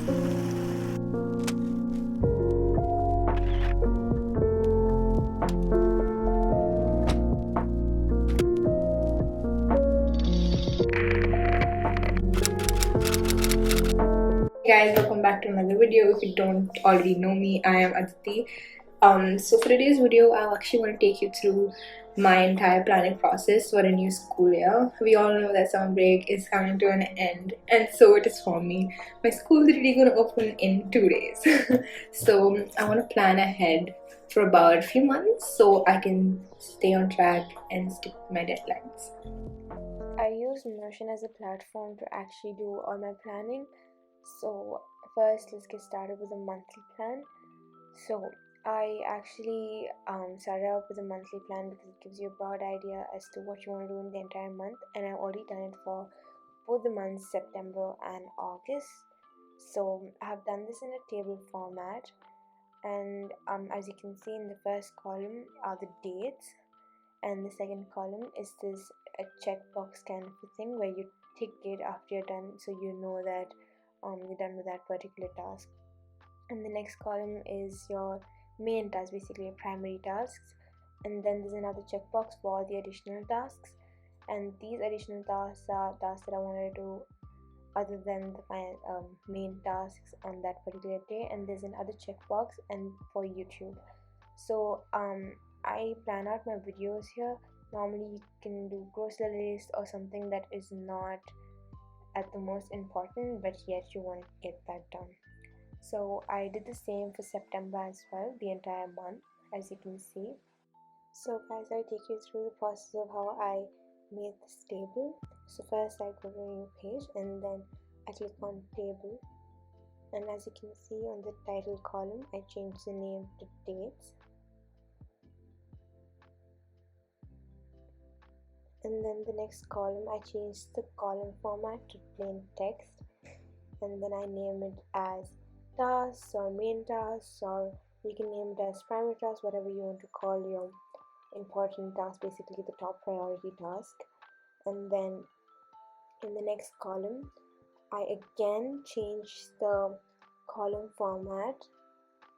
Hey guys, welcome back to another video. If you don't already know me, I am Aditi. So for today's video, I actually want to take you through my entire planning process for a new school year. We all know that summer break is coming to an end, and so it is for me. My school is really going to open in 2 days. So I want to plan ahead for about a few months so I can stay on track and stick to my deadlines. I use Notion as a platform to actually do all my planning. So first, let's get started with a monthly plan. So I actually started out with a monthly plan because it gives you a broad idea as to what you want to do in the entire month, and I've already done it for both the months September and August. So I have done this in a table format, and as you can see, in the first column are the dates, and the second column is this a checkbox kind of a thing where you tick it after you're done, so you know that you're done with that particular task. And the next column is your main task, basically your primary tasks, and then there's another checkbox for the additional tasks, and these additional tasks are tasks that I want to do other than the main tasks on that particular day. And there's another checkbox and for YouTube. So I plan out my videos here. Normally you can do grocery list or something that is not at the most important, but yet you want to get that done. So I did the same for September as well, the entire month, as you can see. So guys, I'll take you through the process of how I made this table. So first I go to a new page and then I click on table, and as you can see on the title column, I changed the name to dates. And then the next column, I changed the column format to plain text, and then I name it as tasks or main tasks, or you can name it as primary tasks, whatever you want to call your important task, basically the top priority task. And then in the next column, I again changed the column format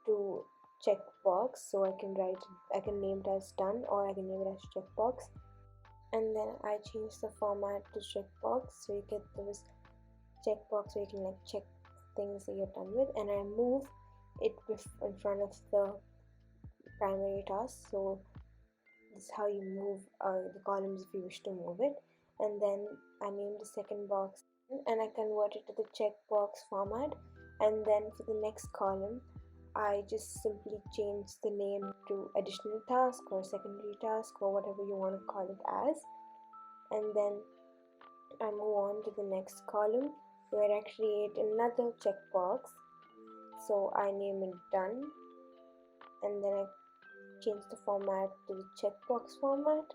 to checkbox, so I can name it as done, or I can name it as checkbox. And then I change the format to checkbox, so you get those checkbox where you can check things that you're done with, and I move it in front of the primary task. So this is how you move the columns if you wish to move it. And then I name the second box and I convert it to the checkbox format. And then for the next column, I just simply change the name to additional task or secondary task or whatever you want to call it as. And then I move on to the next column where I create another checkbox. So I name it done, and then I change the format to the checkbox format,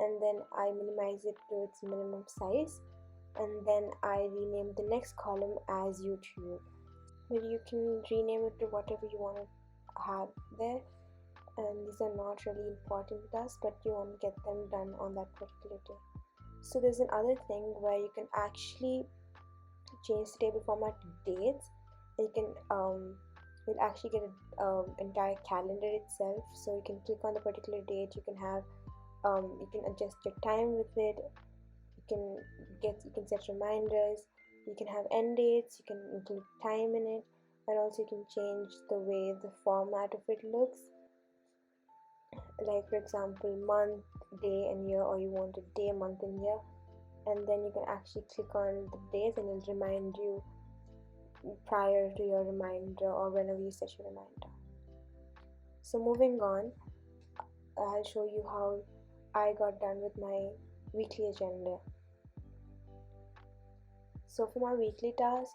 and then I minimize it to its minimum size, and then I rename the next column as YouTube. But you can rename it to whatever you want to have there, and these are not really important tasks, but you want to get them done on that particular day. So there's another thing where you can actually change the table format to dates. You can you'll actually get an entire calendar itself, so you can click on the particular date. You can have you can adjust your time with it. You can set reminders. You can have end dates. You can include time in it, and also you can change the way the format of it looks. Like for example, month, day, and year, or you want a day, month, and year. And then you can actually click on the days, and it'll remind you prior to your reminder or whenever you set your reminder. So moving on, I'll show you how I got done with my weekly agenda. So for my weekly task,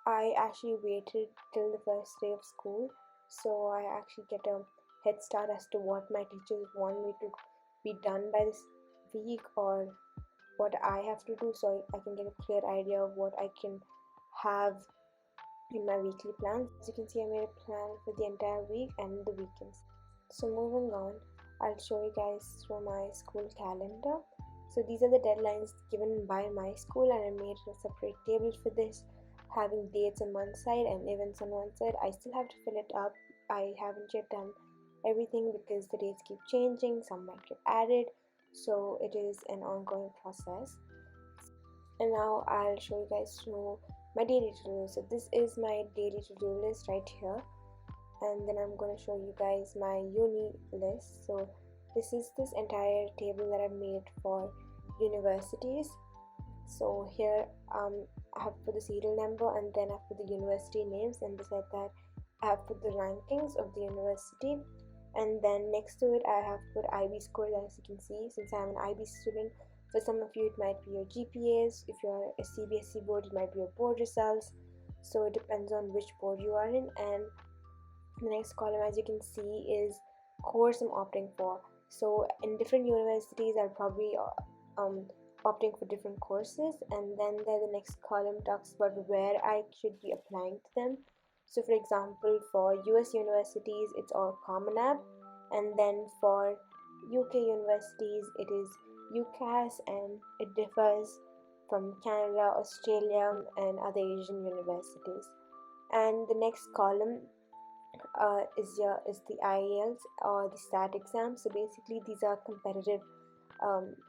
I actually waited till the first day of school, so I actually get a head start as to what my teachers want me to be done by this week, or what I have to do, so I can get a clear idea of what I can have in my weekly plan. As you can see, I made a plan for the entire week and the weekends. So moving on, I'll show you guys through my school calendar. So these are the deadlines given by my school, and I made a separate table for this. having dates on one side and events on one side. I still have to fill it up. I haven't yet done everything because the dates keep changing, some might get added, so it is an ongoing process. And now I'll show you guys through my daily to-do. So this is my daily to-do list right here, and then I'm going to show you guys my uni list. So this is this entire table that I've made for universities. So here I have put the serial number, and then I've put the university names, and beside that I have put the rankings of the university, and then next to it I have put IB scores. As you can see, since I'm an IB student, for some of you it might be your GPAs, if you're a CBSE board it might be your board results, so it depends on which board you are in. And the next column, as you can see, is course I'm opting for. So in different universities I'll probably opting for different courses, and then the next column talks about where I should be applying to them. So for example, for US universities it's all Common App, and then for UK universities it is UCAS, and it differs from Canada, Australia, and other Asian universities. And the next column is the IELTS or the STAT exam. So basically these are competitive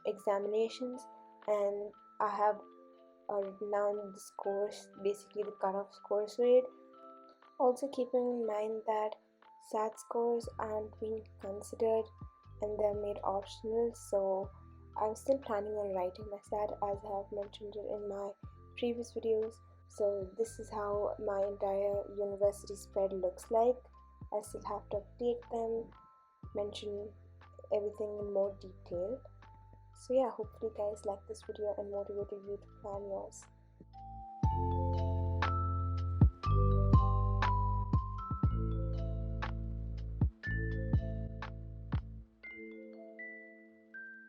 examinations, and I have written down the scores, basically the cutoff scores for it. Also keeping in mind that SAT scores aren't being considered and they're made optional, so I'm still planning on writing my SAT, as I have mentioned it in my previous videos. So this is how my entire university spread looks like. I still have to update them, mention everything in more detail. So yeah, hopefully you guys like this video and motivated you to plan yours.